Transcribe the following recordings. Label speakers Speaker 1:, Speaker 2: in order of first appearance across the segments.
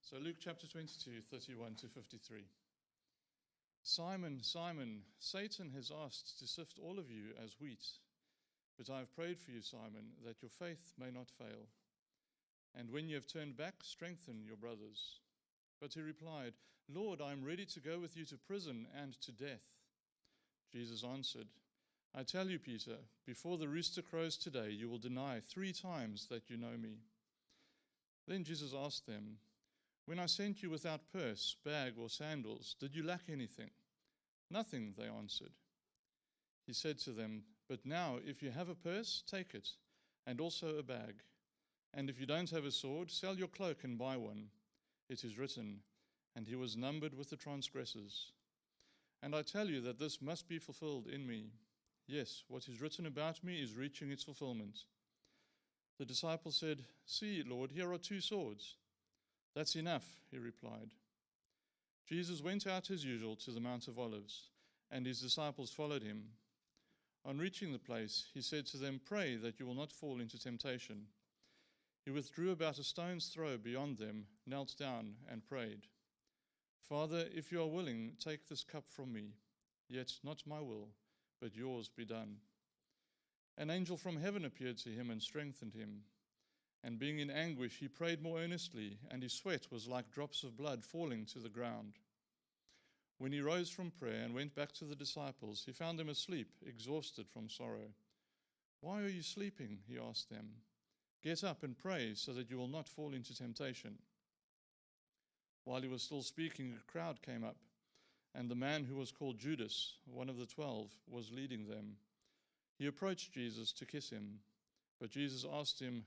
Speaker 1: So Luke chapter 22, 31 to 53. Simon, Simon, Satan has asked to sift all of you as wheat, but I have prayed for you, Simon, that your faith may not fail. And when you have turned back, strengthen your brothers. But he replied, Lord, I am ready to go with you to prison and to death. Jesus answered, I tell you, Peter, before the rooster crows today, you will deny 3 times that you know me. Then Jesus asked them, when I sent you without purse, bag, or sandals, did you lack anything? Nothing, they answered. He said to them, but now, if you have a purse, take it, and also a bag. And if you don't have a sword, sell your cloak and buy one. It is written, and he was numbered with the transgressors. And I tell you that this must be fulfilled in me. Yes, what is written about me is reaching its fulfillment. The disciples said, see, Lord, here are 2 swords. That's enough, he replied. Jesus went out as usual to the Mount of Olives, and his disciples followed him. On reaching the place, he said to them, pray that you will not fall into temptation. He withdrew about a stone's throw beyond them, knelt down, and prayed, Father, if you are willing, take this cup from me, yet not my will, but yours be done. An angel from heaven appeared to him and strengthened him. And being in anguish, he prayed more earnestly, and his sweat was like drops of blood falling to the ground. When he rose from prayer and went back to the disciples, he found them asleep, exhausted from sorrow. Why are you sleeping? He asked them. Get up and pray so that you will not fall into temptation. While he was still speaking, a crowd came up, and the man who was called Judas, one of the 12, was leading them. He approached Jesus to kiss him, but Jesus asked him,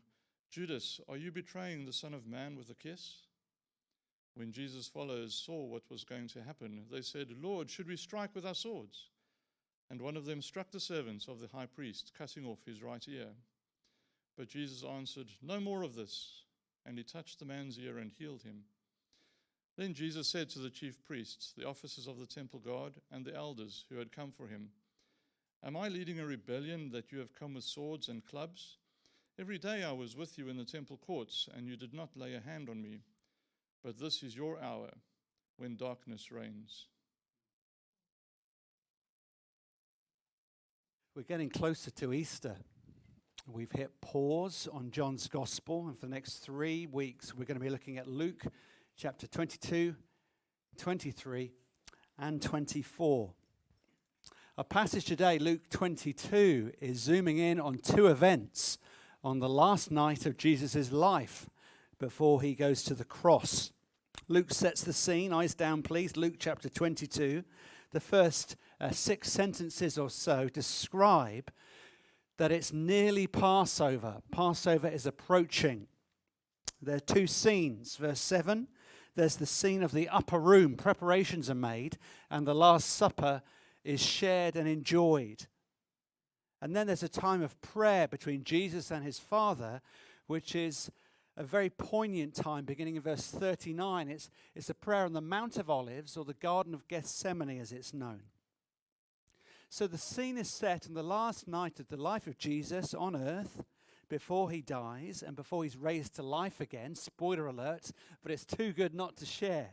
Speaker 1: Judas, are you betraying the Son of Man with a kiss? When Jesus' followers saw what was going to happen, they said, Lord, should we strike with our swords? And one of them struck the servants of the high priest, cutting off his right ear. But Jesus answered, no more of this. And he touched the man's ear and healed him. Then Jesus said to the chief priests, the officers of the temple guard, and the elders who had come for him, am I leading a rebellion that you have come with swords and clubs? Every day I was with you in the temple courts, and you did not lay a hand on me. But this is your hour, when darkness reigns.
Speaker 2: We're getting closer to Easter. We've hit pause on John's Gospel, and for the next 3 weeks, we're going to be looking at Luke chapter 22, 23, and 24. Our passage today, Luke 22, is zooming in on 2 events on the last night of Jesus' life before he goes to the cross. Luke sets the scene. Eyes down, please. Luke chapter 22. The first 6 sentences or so describe that it's nearly Passover. Passover is approaching. There are 2 scenes. Verse 7, there's the scene of the upper room. Preparations are made, and the Last Supper is shared and enjoyed. And then there's a time of prayer between Jesus and his Father, which is a very poignant time, beginning in verse 39. It's a prayer on the Mount of Olives, or the Garden of Gethsemane as it's known. So the scene is set on the last night of the life of Jesus on earth, before he dies and before he's raised to life again. Spoiler alert, but it's too good not to share.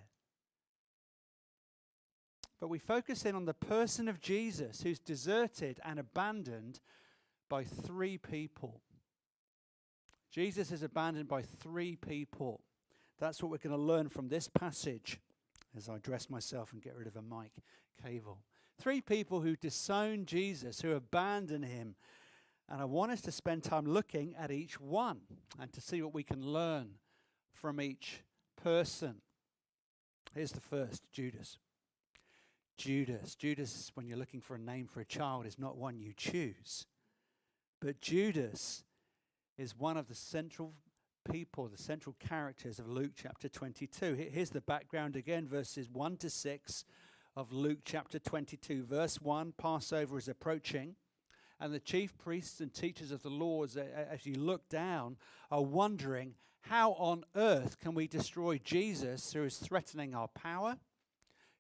Speaker 2: But we focus in on the person of Jesus, who's deserted and abandoned by 3 people. Jesus is abandoned by 3 people. That's what we're going to learn from this passage as I dress myself and get rid of a mic cable. 3 people who disown Jesus, who abandon him. And I want us to spend time looking at each one and to see what we can learn from each person. Here's the first, Judas. Judas, when you're looking for a name for a child, is not one you choose. But Judas is one of the central people, the central characters of Luke chapter 22. Here's the background again, verses 1 to 6 of Luke chapter 22. Verse 1, Passover is approaching, and the chief priests and teachers of the law, as you look down, are wondering, how on earth can we destroy Jesus, who is threatening our power,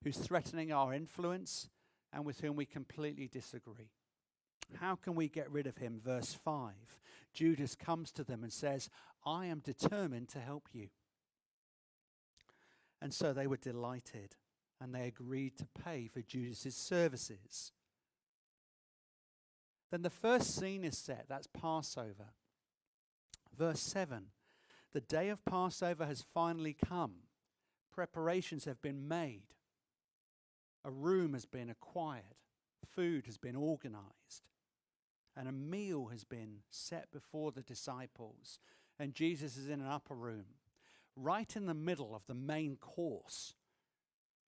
Speaker 2: who's threatening our influence, and with whom we completely disagree? How can we get rid of him? Verse 5, Judas comes to them and says, I am determined to help you. And so they were delighted, and they agreed to pay for Judas's services. Then the first scene is set. That's Passover. Verse 7. The day of Passover has finally come. Preparations have been made. A room has been acquired. Food has been organized. And a meal has been set before the disciples. And Jesus is in an upper room, right in the middle of the main course.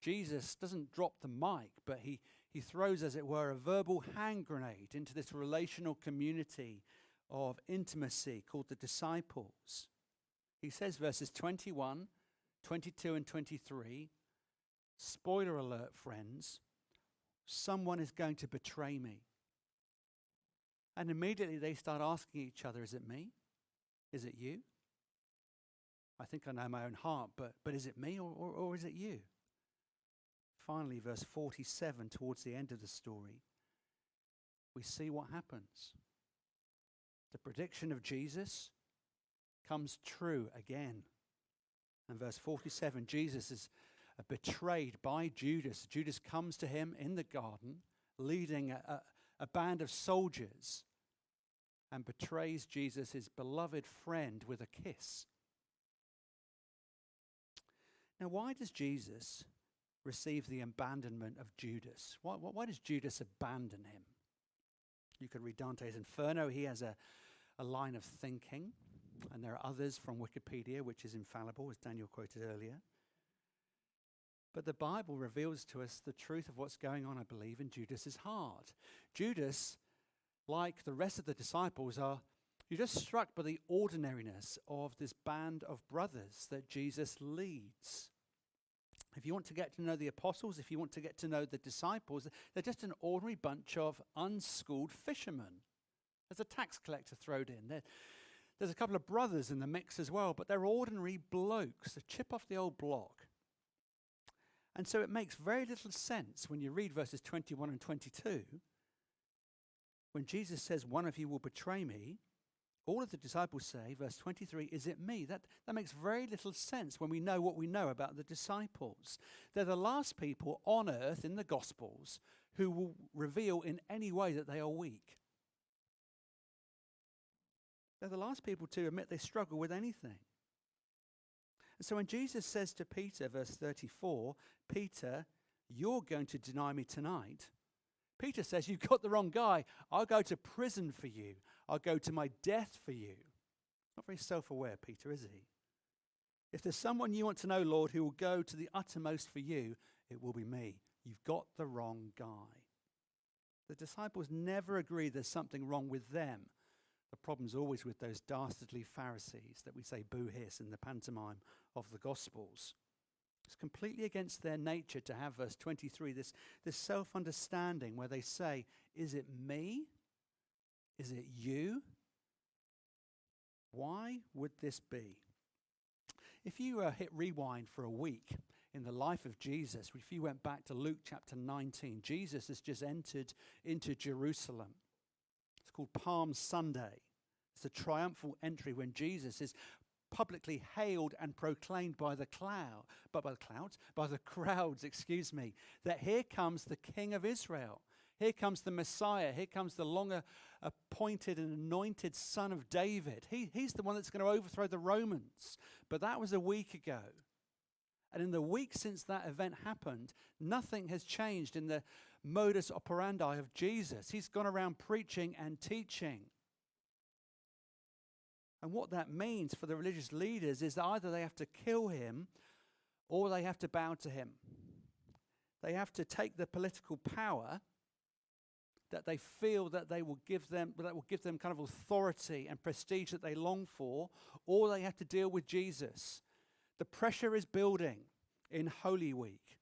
Speaker 2: Jesus doesn't drop the mic, but he throws, as it were, a verbal hand grenade into this relational community of intimacy called the disciples. He says, verses 21, 22, and 23, spoiler alert, friends, someone is going to betray me. And immediately they start asking each other, is it me? Is it you? I think I know my own heart, but is it me or is it you? Finally, verse 47, towards the end of the story, we see what happens. The prediction of Jesus comes true again. And verse 47, Jesus is betrayed by Judas. Judas comes to him in the garden, leading a band of soldiers, and betrays Jesus, his beloved friend, with a kiss. Now, why does Jesus receive the abandonment of Judas? Why does Judas abandon him? You could read Dante's Inferno. He has a line of thinking, and there are others from Wikipedia, which is infallible, as Daniel quoted earlier. But the Bible reveals to us the truth of what's going on, I believe, in Judas's heart. Judas, like the rest of the disciples, you're just struck by the ordinariness of this band of brothers that Jesus leads. If you want to get to know the apostles, if you want to get to know the disciples, they're just an ordinary bunch of unschooled fishermen. There's a tax collector thrown in. There's a couple of brothers in the mix as well, but they're ordinary blokes, a chip off the old block. And so it makes very little sense when you read verses 21 and 22. When Jesus says, one of you will betray me, all of the disciples say, verse 23, is it me? That makes very little sense when we know what we know about the disciples. They're the last people on earth in the Gospels who will reveal in any way that they are weak. They're the last people to admit they struggle with anything. And so when Jesus says to Peter, verse 34, Peter, you're going to deny me tonight. Peter says, you've got the wrong guy. I'll go to prison for you. I'll go to my death for you. Not very self-aware, Peter, is he? If there's someone you want to know, Lord, who will go to the uttermost for you, it will be me. You've got the wrong guy. The disciples never agree there's something wrong with them. The problem's always with those dastardly Pharisees that we say boo hiss in the pantomime of the Gospels. It's completely against their nature to have, verse 23, this self-understanding where they say, is it me? Is it you? Why would this be? If you hit rewind for a week in the life of Jesus, if you went back to Luke chapter 19, Jesus has just entered into Jerusalem. It's called Palm Sunday. It's a triumphal entry when Jesus is publicly hailed and proclaimed by the crowds, that here comes the King of Israel. Here comes the Messiah. Here comes the long-appointed and anointed Son of David. He's the one that's going to overthrow the Romans. But that was a week ago. And in the week since that event happened, nothing has changed in the modus operandi of Jesus. He's gone around preaching and teaching. And what that means for the religious leaders is that either they have to kill him or they have to bow to him. They have to take the political power that they feel that will give them kind of authority and prestige that they long for, or they have to deal with Jesus. The pressure is building in Holy Week.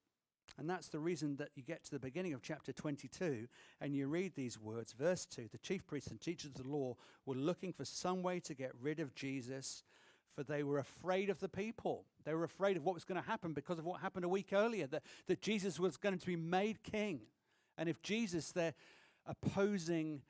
Speaker 2: And that's the reason that you get to the beginning of chapter 22 and you read these words. Verse 2, the chief priests and teachers of the law were looking for some way to get rid of Jesus, for they were afraid of the people. They were afraid of what was going to happen because of what happened a week earlier, that Jesus was going to be made king. And if Jesus, their opposing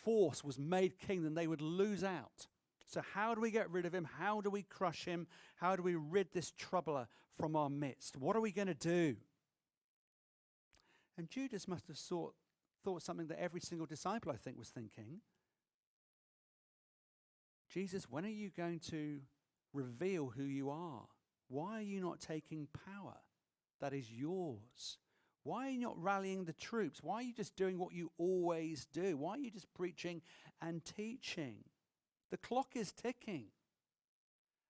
Speaker 2: force, was made king, then they would lose out. So how do we get rid of him? How do we crush him? How do we rid this troubler from our midst? What are we going to do? And Judas must have thought something that every single disciple, I think, was thinking. Jesus, when are you going to reveal who you are? Why are you not taking power that is yours? Why are you not rallying the troops? Why are you just doing what you always do? Why are you just preaching and teaching? The clock is ticking.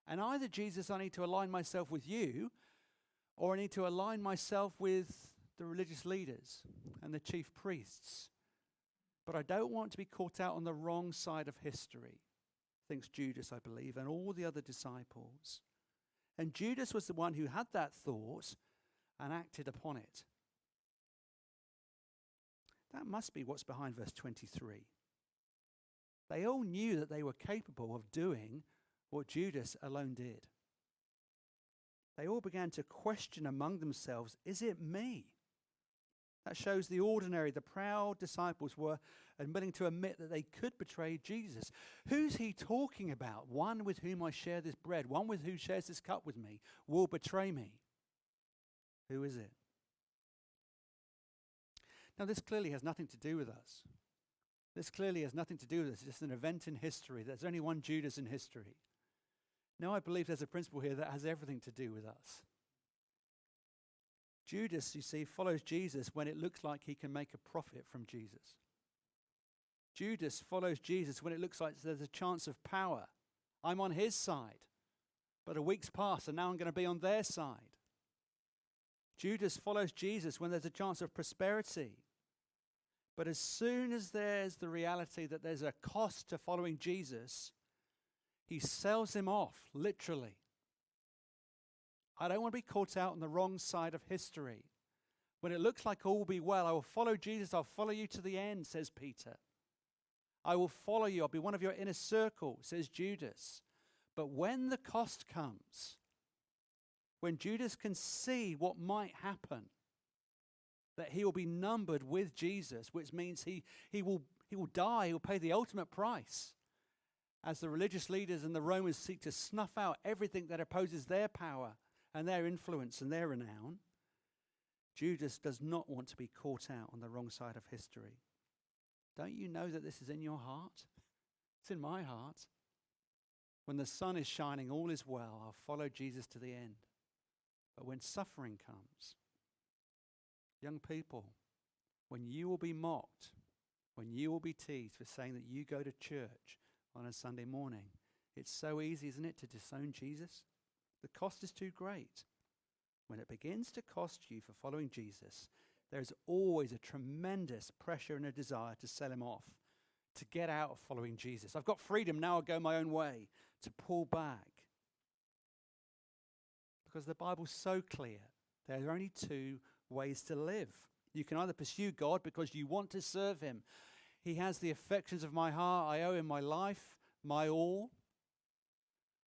Speaker 2: And either, Jesus, I need to align myself with you, or I need to align myself with the religious leaders and the chief priests. But I don't want to be caught out on the wrong side of history, thinks Judas, I believe, and all the other disciples. And Judas was the one who had that thought and acted upon it. That must be what's behind verse 23. They all knew that they were capable of doing what Judas alone did. They all began to question among themselves, is it me? That shows the ordinary, the proud disciples were willing to admit that they could betray Jesus. Who's he talking about? One with whom I share this bread, one with who shares this cup with me, will betray me. Who is it? Now, this clearly has nothing to do with us. This clearly has nothing to do with us. It's just an event in history. There's only one Judas in history. No, I believe there's a principle here that has everything to do with us. Judas, you see, follows Jesus when it looks like he can make a profit from Jesus. Judas follows Jesus when it looks like there's a chance of power. I'm on his side. But a week's passed and now I'm going to be on their side. Judas follows Jesus when there's a chance of prosperity. But as soon as there's the reality that there's a cost to following Jesus, he sells him off, literally. I don't want to be caught out on the wrong side of history. When it looks like all will be well, I will follow Jesus, I'll follow you to the end, says Peter. I will follow you, I'll be one of your inner circle, says Judas. But when the cost comes, when Judas can see what might happen, that he will be numbered with Jesus, which means he will die, he will pay the ultimate price, as the religious leaders and the Romans seek to snuff out everything that opposes their power and their influence and their renown. Judas does not want to be caught out on the wrong side of history. Don't you know that this is in your heart? It's in my heart. When the sun is shining, all is well. I'll follow Jesus to the end. But when suffering comes, young people, when you will be mocked, when you will be teased for saying that you go to church on a Sunday morning, it's so easy, isn't it, to disown Jesus? The cost is too great. When it begins to cost you for following Jesus, there's always a tremendous pressure and a desire to sell him off, to get out of following Jesus. I've got freedom, now I'll go my own way, to pull back. Because the Bible's so clear. There are only two ways to live. You can either pursue God because you want to serve him. He has the affections of my heart. I owe him my life, my all.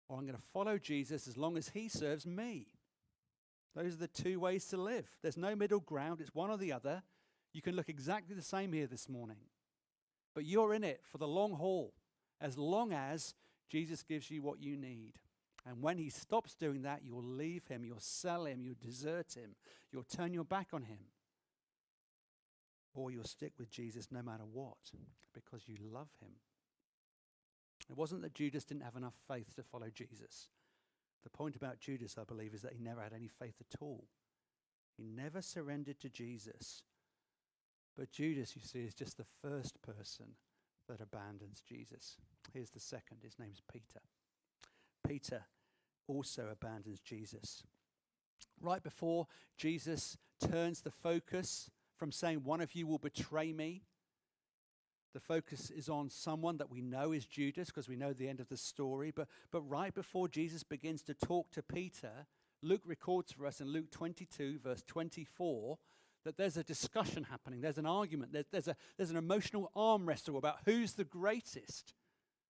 Speaker 2: Or I'm going to follow Jesus as long as he serves me. Those are the two ways to live. There's no middle ground. It's one or the other. You can look exactly the same here this morning. But you're in it for the long haul, as long as Jesus gives you what you need. And when he stops doing that, you'll leave him, you'll sell him, you'll desert him, you'll turn your back on him. Or you'll stick with Jesus no matter what, because you love him. It wasn't that Judas didn't have enough faith to follow Jesus. The point about Judas, I believe, is that he never had any faith at all. He never surrendered to Jesus. But Judas, you see, is just the first person that abandons Jesus. Here's the second. His name's Peter. Peter also abandons Jesus. Right before Jesus turns the focus from saying, one of you will betray me, the focus is on someone that we know is Judas, because we know the end of the story. But right before Jesus begins to talk to Peter, Luke records for us in Luke 22, verse 24, that there's a discussion happening. There's an argument. There's an emotional arm wrestle about who's the greatest.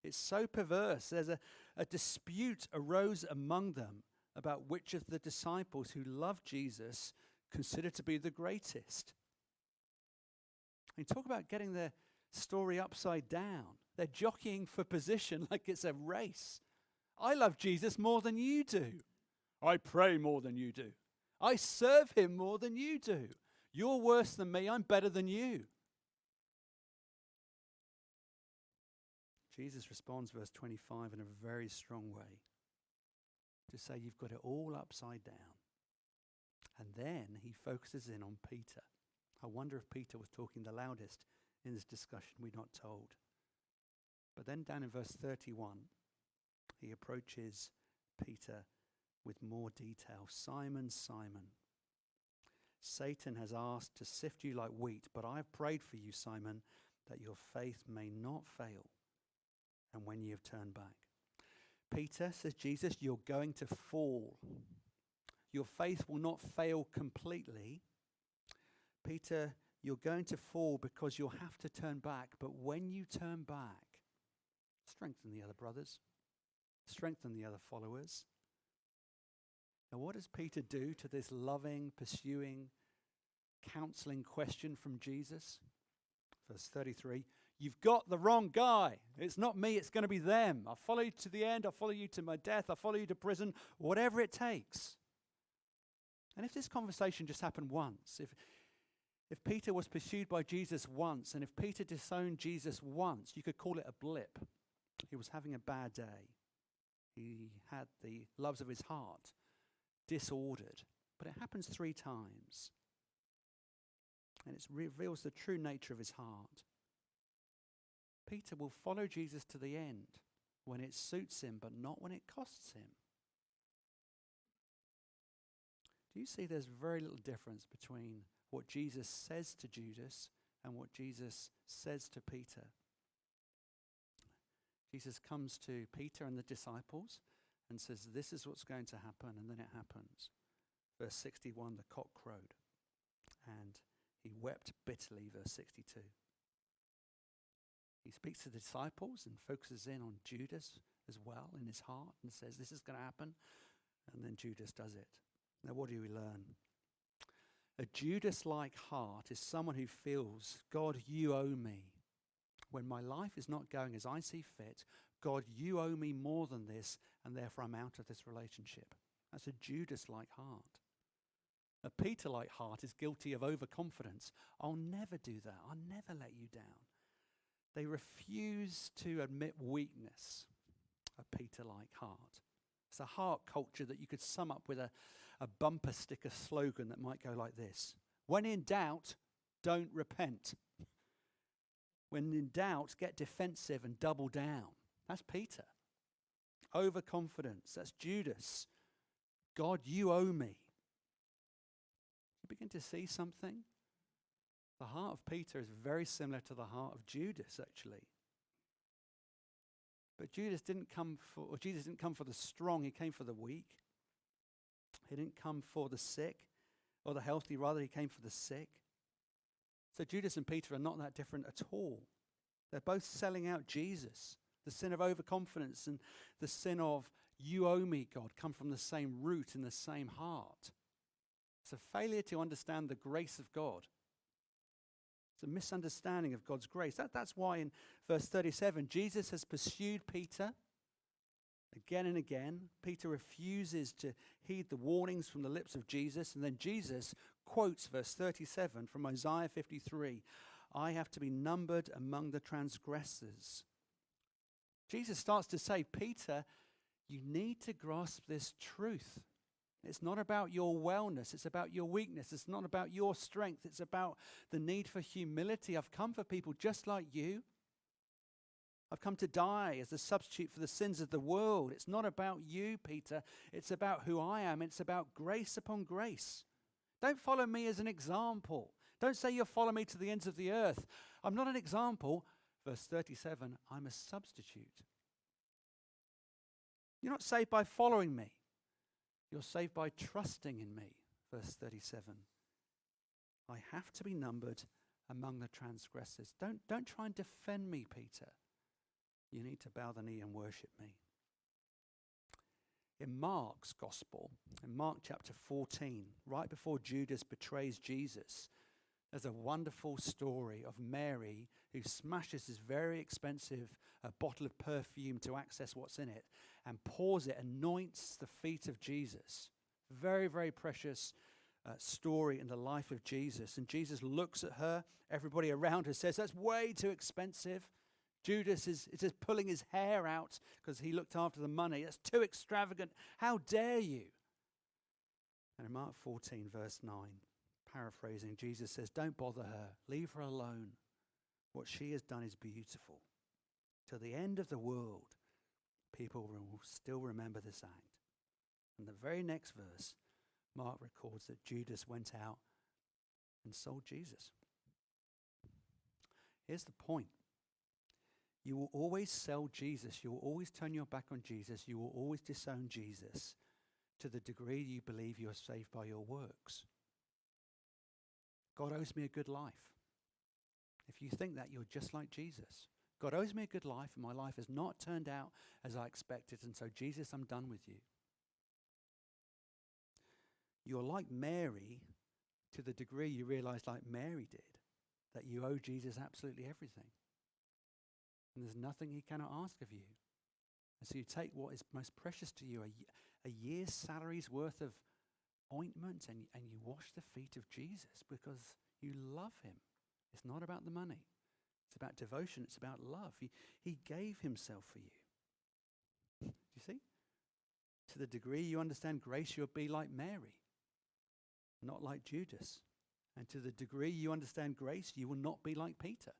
Speaker 2: It's so perverse. There's a dispute arose among them about which of the disciples who loved Jesus considered to be the greatest. I mean, talk about getting the story upside down. They're jockeying for position like it's a race. I love Jesus more than you do. I pray more than you do. I serve him more than you do. You're worse than me. I'm better than you. Jesus responds, verse 25, in a very strong way to say you've got it all upside down. And then he focuses in on Peter. I wonder if Peter was talking the loudest in this discussion. We're not told. But then down in verse 31, he approaches Peter with more detail. Simon, Simon, Satan has asked to sift you like wheat, but I have prayed for you, Simon, that your faith may not fail. And when you have turned back. Peter, says Jesus, you're going to fall. Your faith will not fail completely. Peter, you're going to fall because you'll have to turn back. But when you turn back, strengthen the other brothers. Strengthen the other followers. Now, what does Peter do to this loving, pursuing, counseling question from Jesus? Verse 33, you've got the wrong guy. It's not me, it's going to be them. I'll follow you to the end. I'll follow you to my death. I'll follow you to prison, whatever it takes. And if this conversation just happened once, if Peter was pursued by Jesus once, and if Peter disowned Jesus once, you could call it a blip. He was having a bad day. He had the loves of his heart disordered. But it happens 3 times. And it reveals the true nature of his heart. Peter will follow Jesus to the end when it suits him, but not when it costs him. Do you see there's very little difference between what Jesus says to Judas and what Jesus says to Peter? Jesus comes to Peter and the disciples and says, this is what's going to happen, and then it happens. Verse 61, the cock crowed, and he wept bitterly, verse 62. He speaks to the disciples and focuses in on Judas as well in his heart and says, this is going to happen, and then Judas does it. Now, what do we learn? A Judas-like heart is someone who feels, God, you owe me. When my life is not going as I see fit, God, you owe me more than this, and therefore I'm out of this relationship. That's a Judas-like heart. A Peter-like heart is guilty of overconfidence. I'll never do that. I'll never let you down. They refuse to admit weakness. A Peter-like heart. It's a heart culture that you could sum up with a bumper sticker slogan that might go like this. When in doubt, don't repent. When in doubt, get defensive and double down. That's Peter. Overconfidence. That's Judas. God, you owe me. You begin to see something? The heart of Peter is very similar to the heart of Judas, actually. But Jesus didn't come for the strong, he came for the weak. He didn't come for the sick or the healthy, rather he came for the sick. So Judas and Peter are not that different at all. They're both selling out Jesus. The sin of overconfidence and the sin of you owe me, God, come from the same root in the same heart. It's a failure to understand the grace of God. It's a misunderstanding of God's grace. That's why in verse 37, Jesus has pursued Peter again and again. Peter refuses to heed the warnings from the lips of Jesus. And then Jesus quotes verse 37 from Isaiah 53. I have to be numbered among the transgressors. Jesus starts to say, Peter, you need to grasp this truth. It's not about your wellness. It's about your weakness. It's not about your strength. It's about the need for humility. I've come for people just like you. I've come to die as a substitute for the sins of the world. It's not about you, Peter. It's about who I am. It's about grace upon grace. Don't follow me as an example. Don't say you'll follow me to the ends of the earth. I'm not an example. Verse 37, I'm a substitute. You're not saved by following me. You're saved by trusting in me. Verse 37. I have to be numbered among the transgressors. Don't try and defend me, Peter. You need to bow the knee and worship me. In Mark's gospel, in Mark chapter 14, right before Judas betrays Jesus, There's a wonderful story of Mary who smashes this very expensive bottle of perfume to access what's in it and pours it, anoints the feet of Jesus. Very, very precious story in the life of Jesus. And Jesus looks at her. Everybody around her says, that's way too expensive. Judas is just pulling his hair out because he looked after the money. That's too extravagant. How dare you? And in Mark 14, verse 9, paraphrasing, Jesus says, don't bother her. Leave her alone. What she has done is beautiful. To the end of the world, people will still remember this act. And the very next verse, Mark records that Judas went out and sold Jesus. Here's the point. You will always sell Jesus. You will always turn your back on Jesus. You will always disown Jesus to the degree you believe you are saved by your works. God owes me a good life. If you think that, you're just like Jesus. God owes me a good life, and my life has not turned out as I expected, and so Jesus, I'm done with you. You're like Mary to the degree you realize, like Mary did, that you owe Jesus absolutely everything. And there's nothing he cannot ask of you. And so you take what is most precious to you, a year's salary's worth of ointment, and you wash the feet of Jesus because you love him. It's not about the money. It's about devotion. It's about love. He gave himself for you. Do you see? To the degree you understand grace, you'll be like Mary, not like Judas. And to the degree you understand grace, you will not be like Peter.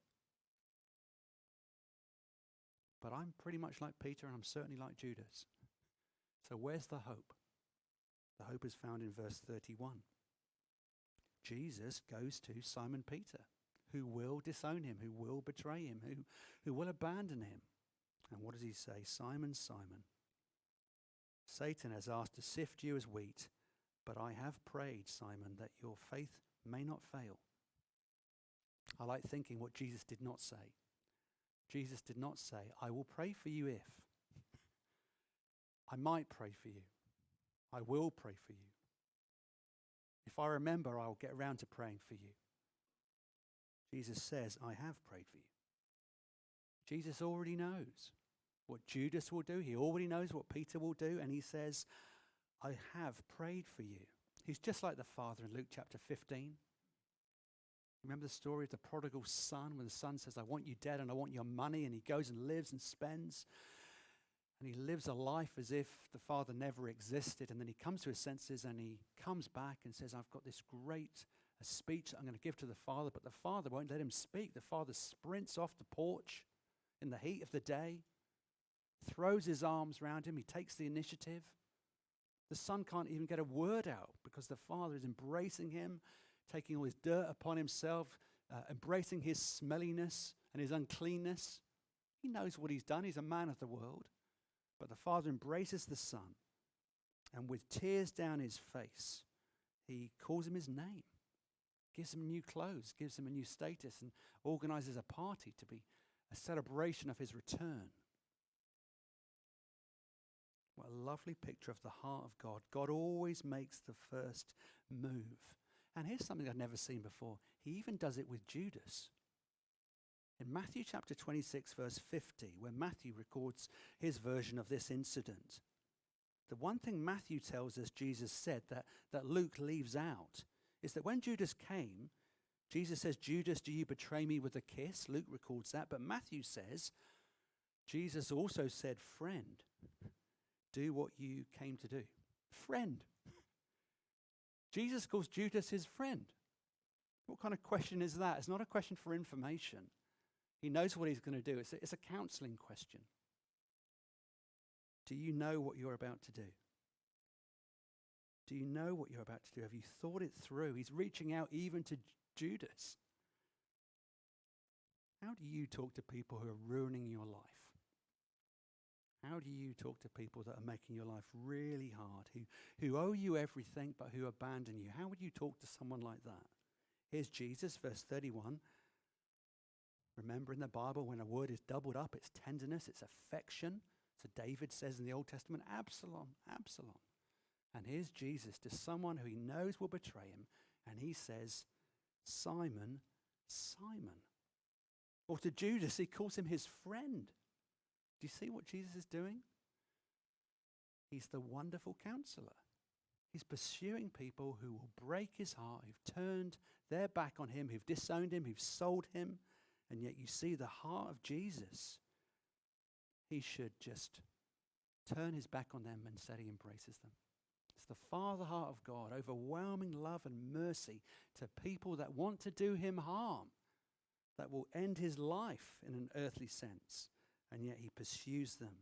Speaker 2: But I'm pretty much like Peter, and I'm certainly like Judas. So where's the hope? The hope is found in verse 31. Jesus goes to Simon Peter, who will disown him, who will betray him, who will abandon him. And what does he say? Simon, Simon, Satan has asked to sift you as wheat, but I have prayed, Simon, that your faith may not fail. I like thinking what Jesus did not say. Jesus did not say, I will pray for you if. I might pray for you. I will pray for you. If I remember, I'll get around to praying for you. Jesus says, I have prayed for you. Jesus already knows what Judas will do. He already knows what Peter will do. And he says, I have prayed for you. He's just like the Father in Luke chapter 15. Remember the story of the prodigal son, when the son says, I want you dead and I want your money, and he goes and lives and spends, and he lives a life as if the father never existed, and then he comes to his senses and he comes back and says, I've got this great speech that I'm going to give to the father, but the father won't let him speak. The father sprints off the porch in the heat of the day, throws his arms around him, he takes the initiative. The son can't even get a word out because the father is embracing him, taking all his dirt upon himself, embracing his smelliness and his uncleanness. He knows what he's done. He's a man of the world. But the father embraces the son, and with tears down his face, he calls him his name, gives him new clothes, gives him a new status, and organizes a party to be a celebration of his return. What a lovely picture of the heart of God. God always makes the first move. And here's something I've never seen before. He even does it with Judas. In Matthew chapter 26, verse 50, where Matthew records his version of this incident, the one thing Matthew tells us Jesus said that Luke leaves out is that when Judas came, Jesus says, Judas, do you betray me with a kiss? Luke records that. But Matthew says, Jesus also said, friend, do what you came to do. Friend. Jesus calls Judas his friend. What kind of question is that? It's not a question for information. He knows what he's going to do. It's a counseling question. Do you know what you're about to do? Do you know what you're about to do? Have you thought it through? He's reaching out even to Judas. How do you talk to people who are ruining your life? How do you talk to people that are making your life really hard, who owe you everything but who abandon you? How would you talk to someone like that? Here's Jesus, verse 31. Remember in the Bible, when a word is doubled up, it's tenderness, it's affection. So David says in the Old Testament, Absalom, Absalom. And here's Jesus to someone who he knows will betray him, and he says, Simon, Simon. Or to Judas, he calls him his friend. Do you see what Jesus is doing? He's the wonderful counselor. He's pursuing people who will break his heart, who've turned their back on him, who've disowned him, who've sold him. And yet you see the heart of Jesus. He should just turn his back on them and instead he embraces them. It's the Father heart of God, overwhelming love and mercy to people that want to do him harm, that will end his life in an earthly sense, and yet he pursues them.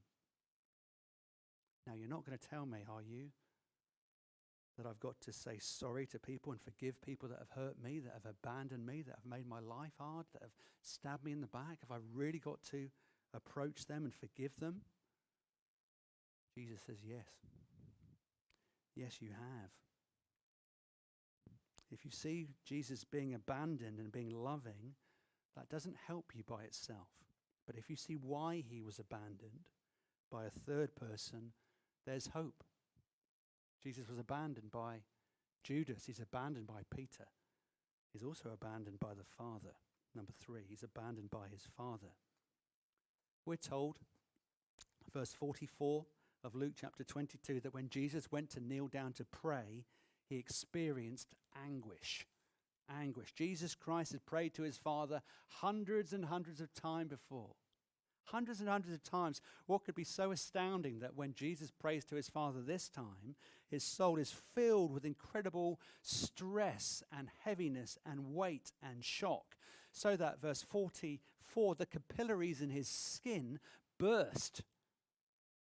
Speaker 2: Now, you're not going to tell me, are you, that I've got to say sorry to people and forgive people that have hurt me, that have abandoned me, that have made my life hard, that have stabbed me in the back? Have I really got to approach them and forgive them? Jesus says, yes. Yes, you have. If you see Jesus being abandoned and being loving, that doesn't help you by itself. But if you see why he was abandoned by a third person, there's hope. Jesus was abandoned by Judas. He's abandoned by Peter. He's also abandoned by the Father. Number 3, he's abandoned by his Father. We're told, verse 44 of Luke chapter 22, that when Jesus went to kneel down to pray, he experienced anguish. Anguish. Jesus Christ had prayed to his Father hundreds and hundreds of times before. Hundreds and hundreds of times. What could be so astounding that when Jesus prays to his Father this time, his soul is filled with incredible stress and heaviness and weight and shock, so that, verse 44, the capillaries in his skin burst.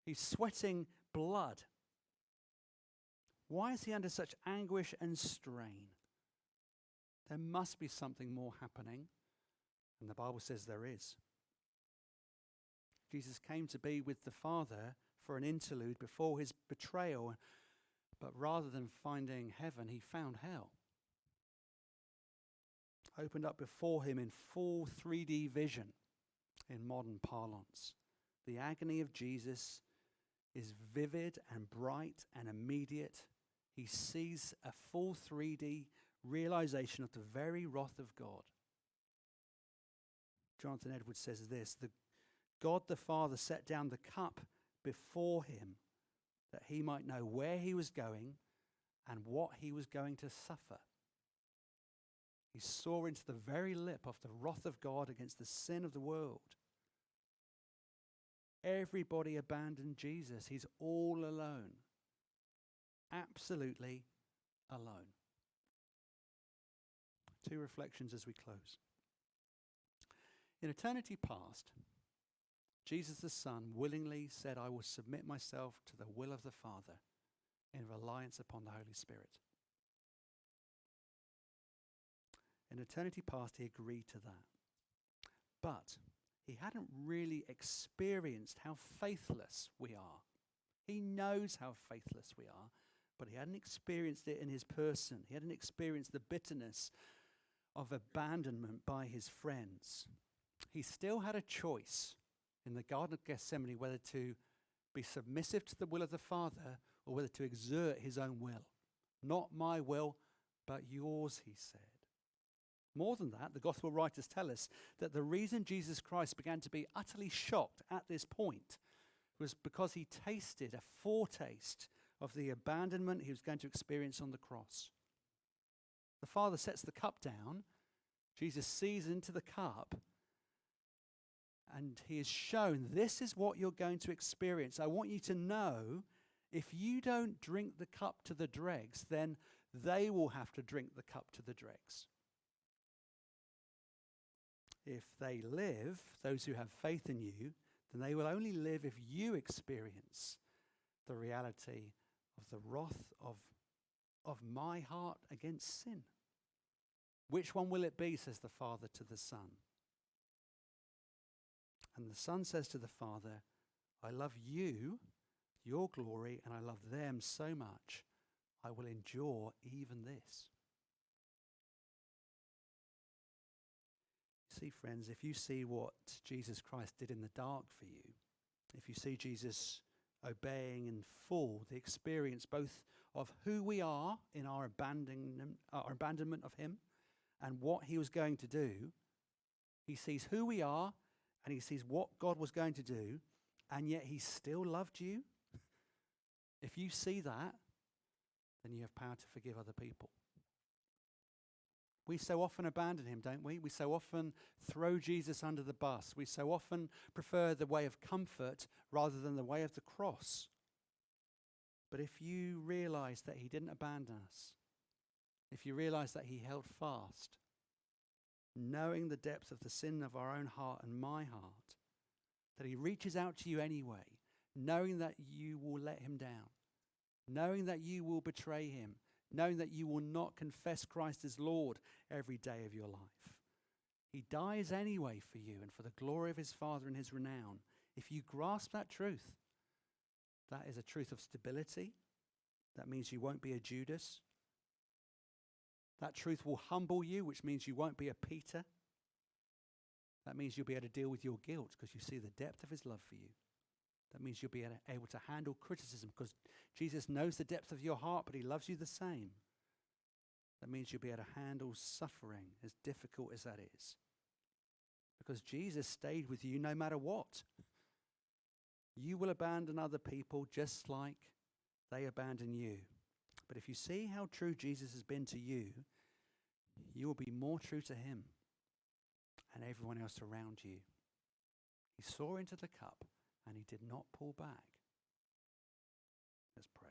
Speaker 2: He's sweating blood. Why is he under such anguish and strain? There must be something more happening, and the Bible says there is. Jesus came to be with the Father for an interlude before his betrayal, but rather than finding heaven, he found hell. Opened up before him in full 3D vision, in modern parlance. The agony of Jesus is vivid and bright and immediate. He sees a full 3D realization of the very wrath of God. Jonathan Edwards says this: God the Father set down the cup before him that he might know where he was going and what he was going to suffer. He saw into the very lip of the wrath of God against the sin of the world. Everybody abandoned Jesus. He's all alone. Absolutely alone. 2 reflections as we close. In eternity past, Jesus the Son willingly said, I will submit myself to the will of the Father in reliance upon the Holy Spirit. In eternity past, he agreed to that. But he hadn't really experienced how faithless we are. He knows how faithless we are, but he hadn't experienced it in his person. He hadn't experienced the bitterness of abandonment by his friends. He still had a choice in the Garden of Gethsemane whether to be submissive to the will of the Father or whether to exert his own will. Not my will, but yours, he said. More than that, the gospel writers tell us that the reason Jesus Christ began to be utterly shocked at this point was because he tasted a foretaste of the abandonment he was going to experience on the cross. The Father sets the cup down. Jesus sees into the cup, and he is shown, this is what you're going to experience. I want you to know, if you don't drink the cup to the dregs, then they will have to drink the cup to the dregs. If they live, those who have faith in you, then they will only live if you experience the reality of the wrath of my heart against sin. Which one will it be, says the Father to the Son. And the Son says to the Father, I love you, your glory, and I love them so much, I will endure even this. See, friends, if you see what Jesus Christ did in the dark for you, if you see Jesus obeying in full the experience both of who we are in our abandonment of him and what he was going to do. He sees who we are, and he sees what God was going to do, and yet he still loved you. If you see that, then you have power to forgive other people. We so often abandon him, don't we? We so often throw Jesus under the bus. We so often prefer the way of comfort rather than the way of the cross. But if you realize that he didn't abandon us, if you realize that he held fast, knowing the depth of the sin of our own heart and my heart, that he reaches out to you anyway, knowing that you will let him down, knowing that you will betray him, knowing that you will not confess Christ as Lord every day of your life. He dies anyway for you and for the glory of his Father and his renown. If you grasp that truth, that is a truth of stability. That means you won't be a Judas. That truth will humble you, which means you won't be a Peter. That means you'll be able to deal with your guilt because you see the depth of his love for you. That means you'll be able to handle criticism because Jesus knows the depth of your heart, but he loves you the same. That means you'll be able to handle suffering, as difficult as that is. Because Jesus stayed with you no matter what. You will abandon other people just like they abandon you. But if you see how true Jesus has been to you, you will be more true to him and everyone else around you. He saw into the cup and he did not pull back. Let's pray.